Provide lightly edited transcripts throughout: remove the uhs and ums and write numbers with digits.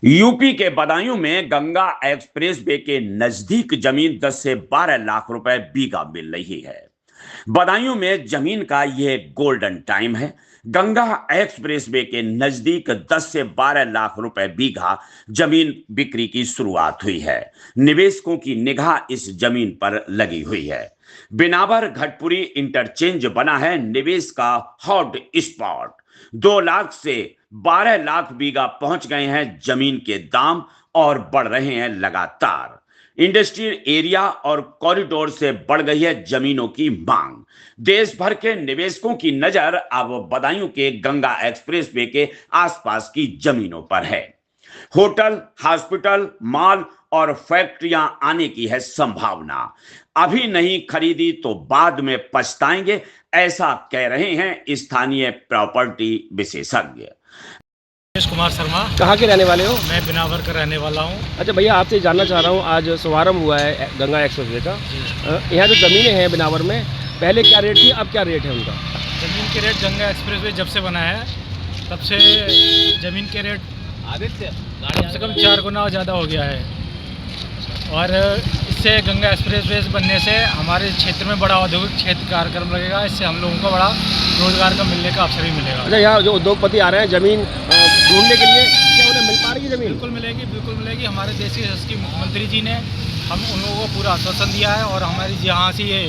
UP के बदायूं में Ganga express way के नजदीक जमीन 10 से 12 लाख रुपए बीघा मिल रही है। बदायूं में जमीन का यह गोल्डन टाइम है। गंगा एक्सप्रेस वे के नजदीक 10 से 12 लाख रुपए बीघा जमीन बिक्री की शुरुआत हुई है। निवेशकों की निगाह इस जमीन पर लगी हुई है। बिनावर घटपुरी इंटरचेंज बना है निवेश का हॉट स्पॉट। 2 लाख से 12 लाख बीघा पहुंच गए हैं जमीन के दाम और बढ़ रहे हैं लगातार। इंडस्ट्रियल एरिया और कॉरिडोर से बढ़ गई है जमीनों की मांग। देश भर के निवेशकों की नजर अब बदायूं के गंगा एक्सप्रेस वे के आसपास की जमीनों पर है। होटल, हॉस्पिटल, मॉल और फैक्ट्रियां आने की है संभावना। अभी नहीं खरीदी तो बाद में पछताएंगे, ऐसा कह रहे हैं स्थानीय प्रॉपर्टी विशेषज्ञ। रमेश कुमार शर्मा। कहाँ के रहने वाले हो? मैं बिनावर का रहने वाला हूँ। अच्छा भैया, आपसे जानना चाह रहा हूँ, आज शुभारंभ हुआ है गंगा एक्सप्रेस का। यहाँ जो ज़मीनें हैं बिनावर में, पहले क्या रेट थी, अब क्या रेट है उनका? ज़मीन के रेट गंगा एक्सप्रेस वे जब से बना है तब से ज़मीन के रेट कम से कम 4 गुना ज़्यादा हो गया है। और इससे गंगा एक्सप्रेस वे बनने से हमारे क्षेत्र में बड़ा औद्योगिक क्षेत्र कार्यक्रम लगेगा। इससे हम लोगों को बड़ा रोजगार का मिलने का अवसर भी मिलेगा। अच्छा, यहाँ जो उद्योगपति आ रहे हैं ज़मीन ढूंढने के लिए, क्या उन्हें मिल पा रही है ज़मीन? बिल्कुल मिलेगी, बिल्कुल मिलेगी। हमारे देश के यशस्वी मुख्यमंत्री जी ने हम उन लोगों को पूरा आश्वासन दिया है और हमारी जहाँ से ये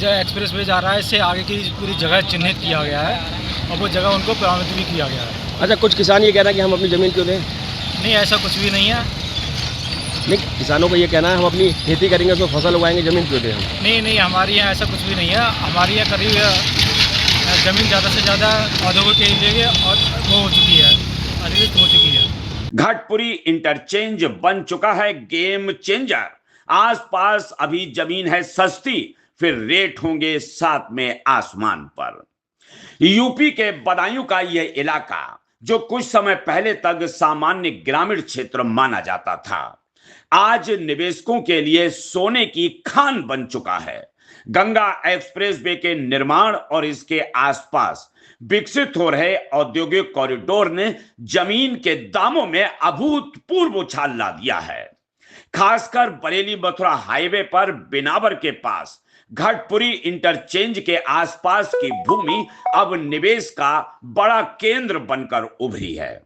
जो एक्सप्रेस वे जा रहा है इससे आगे की पूरी जगह चिन्हित किया गया है और वो जगह उनको प्रमाणित भी किया गया है। अच्छा, कुछ किसान ये कह रहे हैं कि हम अपनी ज़मीन क्यों दें? नहीं, ऐसा कुछ भी नहीं है। नहीं, किसानों को ये कहना है हम अपनी खेती करेंगे, उसमें फसल उगाएंगे, ज़मीन क्यों दें हम? नहीं, हमारे यहाँ ऐसा कुछ भी नहीं है। हमारे यहाँ करीब ज़मीन ज़्यादा से ज़्यादा औद्योगिक के लिए और वो हो चुकी है, अधिकृत हो चुकी है। घटपुरी इंटरचेंज बन चुका है गेम चेंजर। आसपास अभी जमीन है सस्ती, फिर रेट होंगे साथ में आसमान पर। यूपी के बदायूं का यह इलाका जो कुछ समय पहले तक सामान्य ग्रामीण क्षेत्र माना जाता था, आज निवेशकों के लिए सोने की खान बन चुका है। गंगा एक्सप्रेस वे के निर्माण और इसके आसपास विकसित हो रहे औद्योगिक कॉरिडोर ने जमीन के दामों में अभूतपूर्व उछाल ला दिया है। खासकर बरेली मथुरा हाईवे पर बिनावर के पास घटपुरी इंटरचेंज के आसपास की भूमि अब निवेश का बड़ा केंद्र बनकर उभरी है।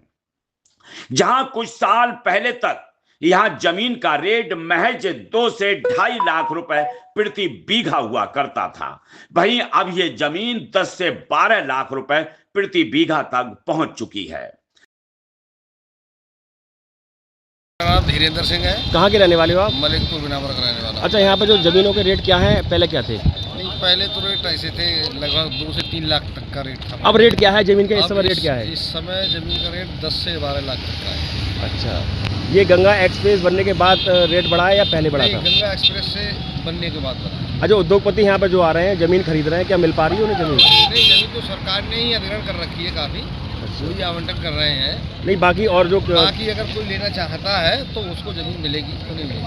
जहां कुछ साल पहले तक यहां जमीन का रेट महज 2 से 2.5 लाख रुपए प्रति बीघा हुआ करता था, वहीं अब यह जमीन 10 से 12 लाख रुपए प्रति बीघा तक पहुंच चुकी है। नाम धीरेन्द्र सिंह है। कहाँ के रहने वाले हो आप? मलिकपुर बिनावर का रहने वाला। अच्छा, यहाँ पे जो ज़मीनों के रेट क्या हैं, पहले क्या थे? नहीं, पहले तो रेट ऐसे थे, लगभग 2 से 3 लाख तक का रेट था। अब रेट क्या है जमीन का? इस समय रेट क्या है? इस समय जमीन का रेट 10 से 12 लाख तक का है। अच्छा, ये गंगा एक्सप्रेस बनने के बाद रेट बढ़ा है या पहले बढ़ा था? गंगा एक्सप्रेस से बनने के बाद बढ़ा। अच्छा, उद्योगपति यहाँ पे जो आ रहे हैं ज़मीन खरीद रहे हैं, क्या मिल पा रही है उन्हें ज़मीन? नहीं, जमीन तो सरकार ने ही अधिग्रहण कर रखी है, काफ़ी वही आवंटन कर रहे हैं। नहीं, बाकी और जो बाकी अगर कोई लेना चाहता है तो उसको जमीन मिलेगी, तो नहीं मिलेगी।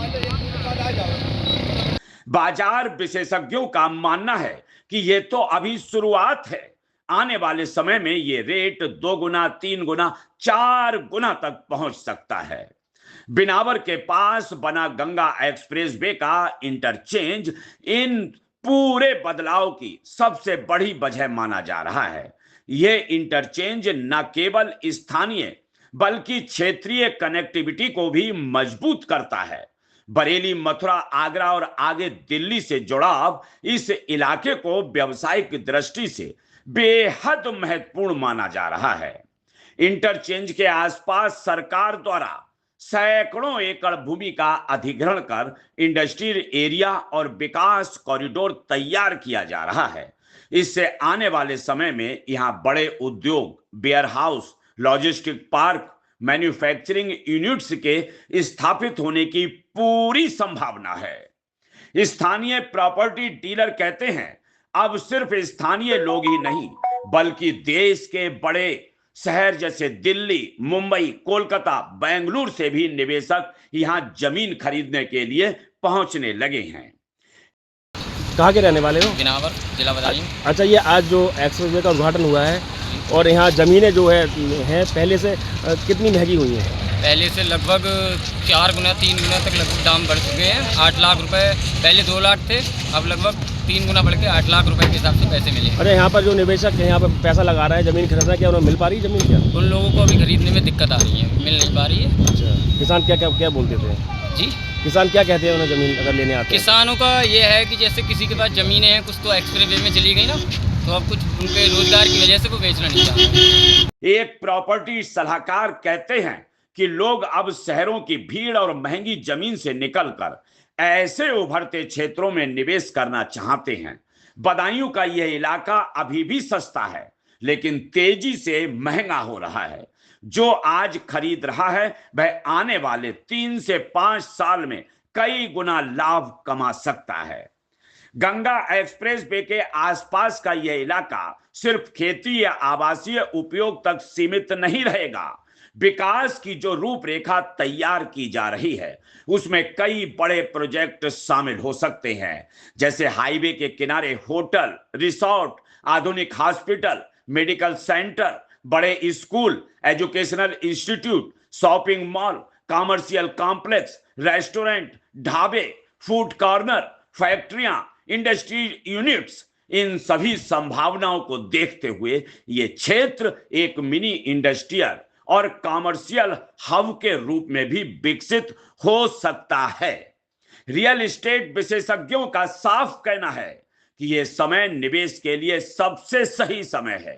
बाजार विशेषज्ञों का मानना है कि यह तो अभी शुरुआत है। आने वाले समय में यह रेट 2 गुना, 3 गुना, 4 गुना तक पहुंच सकता है। बिनावर के पास बना गंगा एक्सप्रेस वे का इंटरचेंज इन पूरे बदलाव की सबसे बड़ी वजह माना जा रहा है। यह इंटरचेंज न केवल स्थानीय बल्कि क्षेत्रीय कनेक्टिविटी को भी मजबूत करता है। बरेली, मथुरा, आगरा और आगे दिल्ली से जुड़ाव इस इलाके को व्यावसायिक दृष्टि से बेहद महत्वपूर्ण माना जा रहा है। इंटरचेंज के आसपास सरकार द्वारा सैकड़ों एकड़ भूमि का अधिग्रहण कर इंडस्ट्रियल एरिया और विकास कॉरिडोर तैयार किया जा रहा है। इससे आने वाले समय में यहां बड़े उद्योग, warehouse, logistic park, manufacturing units के स्थापित होने की पूरी संभावना है। स्थानीय प्रॉपर्टी डीलर कहते हैं अब सिर्फ स्थानीय लोग ही नहीं बल्कि देश के बड़े शहर जैसे दिल्ली, मुंबई, कोलकाता, बेंगलुरु से भी निवेशक यहां जमीन खरीदने के लिए पहुंचने लगे हैं। कहाँ के रहने वाले हो? बिनावर, जिला बदायूं। अच्छा, ये आज जो एक्सप्रेस वे का उद्घाटन हुआ है और यहाँ ज़मीनें जो है पहले से कितनी महंगी हुई हैं? पहले से लगभग 4 गुना 3 गुना तक लगभग दाम बढ़ चुके हैं। 8 लाख रुपए पहले 2 लाख थे, अब लगभग 3 गुना बढ़ के 8 लाख रुपए के हिसाब से पैसे मिले। अरे यहाँ पर जो निवेशक है यहाँ पर पैसा लगा रहा है ज़मीन खरीदना, क्या उन्हें मिल पा रही है ज़मीन क्या? उन लोगों को अभी खरीदने में दिक्कत आ रही है, मिल नहीं पा रही है। अच्छा, किसान क्या क्या क्या बोलते थे? जी, किसान क्या कहते हैं उन्हें ज़मीन अगर लेने आते हैं? किसानों का ये है कि जैसे किसी के पास ज़मीनें हैं, कुछ तो एक्सप्रेस वे में चली गई ना, तो अब कुछ उनके रोजगार की वजह से वो बेचना नहीं चाहते। एक प्रॉपर्टी सलाहकार कहते हैं कि लोग अब शहरों की भीड़ और महंगी जमीन से निकलकर ऐसे उभरते क्षेत्रों में निवेश करना चाहते हैं। बदायूं का यह इलाका अभी भी सस्ता है, लेकिन तेजी से महंगा हो रहा है। जो आज खरीद रहा है वह आने वाले 3 से 5 साल में कई गुना लाभ कमा सकता है। गंगा एक्सप्रेस वे के आसपास का यह इलाका सिर्फ खेती या आवासीय उपयोग तक सीमित नहीं रहेगा। विकास की जो रूपरेखा तैयार की जा रही है उसमें कई बड़े प्रोजेक्ट शामिल हो सकते हैं, जैसे हाईवे के किनारे होटल, रिसोर्ट, आधुनिक हॉस्पिटल, मेडिकल सेंटर, बड़े school, educational institute, shopping mall, commercial complex, restaurant, ढाबे, फूड कॉर्नर, फैक्ट्रियां, इंडस्ट्री यूनिट्स। इन सभी संभावनाओं को देखते हुए ये क्षेत्र एक मिनी इंडस्ट्रियल और कॉमर्शियल हब के रूप में भी विकसित हो सकता है। रियल एस्टेट विशेषज्ञों का साफ कहना है कि यह समय निवेश के लिए सबसे सही समय है।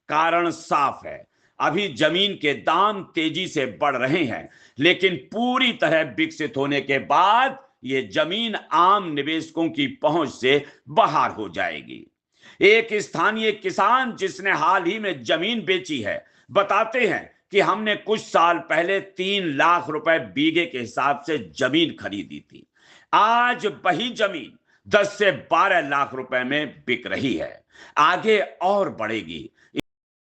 कारण साफ है, अभी जमीन के दाम तेजी से बढ़ रहे हैं, लेकिन पूरी तरह विकसित होने के बाद ये जमीन आम निवेशकों की पहुंच से बाहर हो जाएगी। एक स्थानीय किसान जिसने हाल ही में जमीन बेची है बताते हैं कि हमने कुछ साल पहले 3 लाख रुपए बीघे के हिसाब से जमीन खरीदी थी। आज वही जमीन 10 से 12 लाख रुपए में बिक रही है, आगे और बढ़ेगी।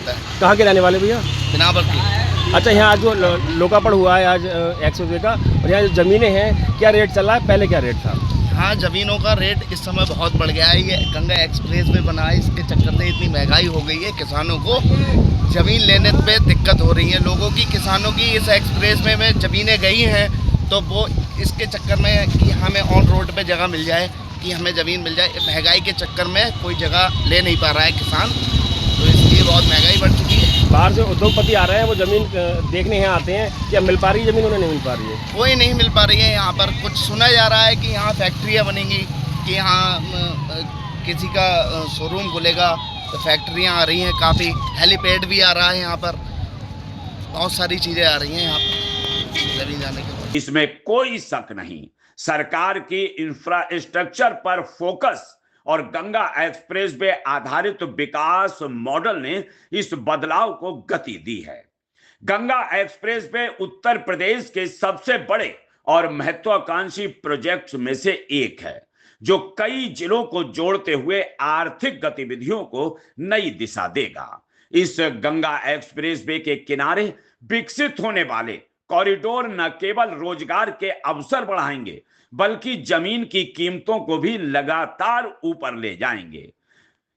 कहाँ के रहने वाले भैया? बिनावर की। अच्छा, यहाँ आज जो लोकार्पण हुआ है आज एक्सप्रेस का, और यहाँ जो ज़मीनें हैं क्या रेट चल रहा है, पहले क्या रेट था? हाँ, ज़मीनों का रेट इस समय बहुत बढ़ गया है। ये गंगा एक्सप्रेस वे बना है, इसके चक्कर से इतनी महंगाई हो गई है, किसानों को ज़मीन लेने पे दिक्कत हो रही है। लोगों की, किसानों की इस एक्सप्रेस वे में ज़मीनें गई हैं, तो वो इसके चक्कर में कि हमें ऑन रोड पे जगह मिल जाए, कि हमें ज़मीन मिल जाए, महंगाई के चक्कर में कोई जगह ले नहीं पा रहा है किसान, तो इसलिए बहुत महंगाई बढ़ चुकी है। बाहर से उद्योगपति आ रहे हैं, वो ज़मीन देखने यहाँ आते हैं, क्या मिल पा रही है ज़मीन? उन्हें नहीं मिल पा रही है, कोई नहीं मिल पा रही है। यहाँ पर कुछ सुना जा रहा है कि यहाँ फैक्ट्रियाँ बनेंगी, कि यहाँ किसी का शोरूम खुलेगा, तो फैक्ट्रियाँ आ रही हैं काफ़ी, हेलीपैड भी आ रहा है यहाँ पर, बहुत सारी चीज़ें आ रही हैं यहाँ पर ज़मीन जाने के बाद। इसमें कोई शक नहीं, सरकार की इंफ्रास्ट्रक्चर पर फोकस और गंगा एक्सप्रेस वे आधारित विकास मॉडल ने इस बदलाव को गति दी है। गंगा एक्सप्रेस वे उत्तर प्रदेश के सबसे बड़े और महत्वाकांक्षी प्रोजेक्ट्स में से एक है, जो कई जिलों को जोड़ते हुए आर्थिक गतिविधियों को नई दिशा देगा। इस गंगा एक्सप्रेस वे के किनारे विकसित होने वाले कॉरिडोर न केवल रोजगार के अवसर बढ़ाएंगे, बल्कि जमीन की कीमतों को भी लगातार ऊपर ले जाएंगे।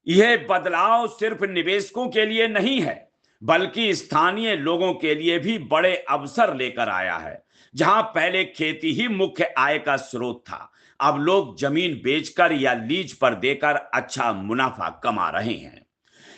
यह बदलाव सिर्फ निवेशकों के लिए नहीं है, बल्कि स्थानीय लोगों के लिए भी बड़े अवसर लेकर आया है। जहां पहले खेती ही मुख्य आय का स्रोत था, अब लोग जमीन बेचकर या लीज पर देकर अच्छा मुनाफा कमा रहे हैं।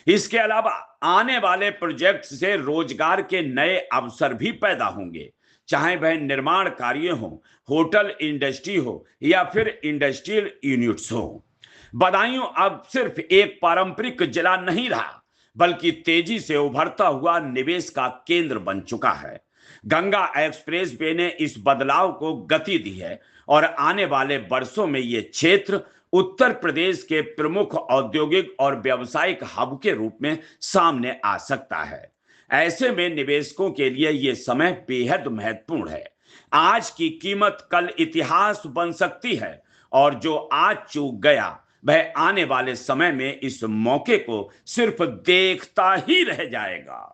इसके अलावा आने वाले प्रोजेक्ट से रोजगार के नए अवसर भी पैदा होंगे, चाहे वह निर्माण कार्य हो, होटल इंडस्ट्री हो या फिर इंडस्ट्रियल यूनिट्स हो। बदायूं अब सिर्फ एक पारंपरिक जिला नहीं रहा, बल्कि तेजी से उभरता हुआ निवेश का केंद्र बन चुका है। गंगा एक्सप्रेस वे ने इस बदलाव को गति दी है और आने वाले वर्षों में ये क्षेत्र उत्तर प्रदेश के प्रमुख औद्योगिक और व्यावसायिक हब के रूप में सामने आ सकता है। ऐसे में निवेशकों के लिए यह समय बेहद महत्वपूर्ण है। आज की कीमत कल इतिहास बन सकती है, और जो आज चूक गया वह आने वाले समय में इस मौके को सिर्फ देखता ही रह जाएगा।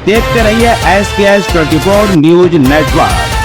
देखते रहिए SKS 24 न्यूज नेटवर्क।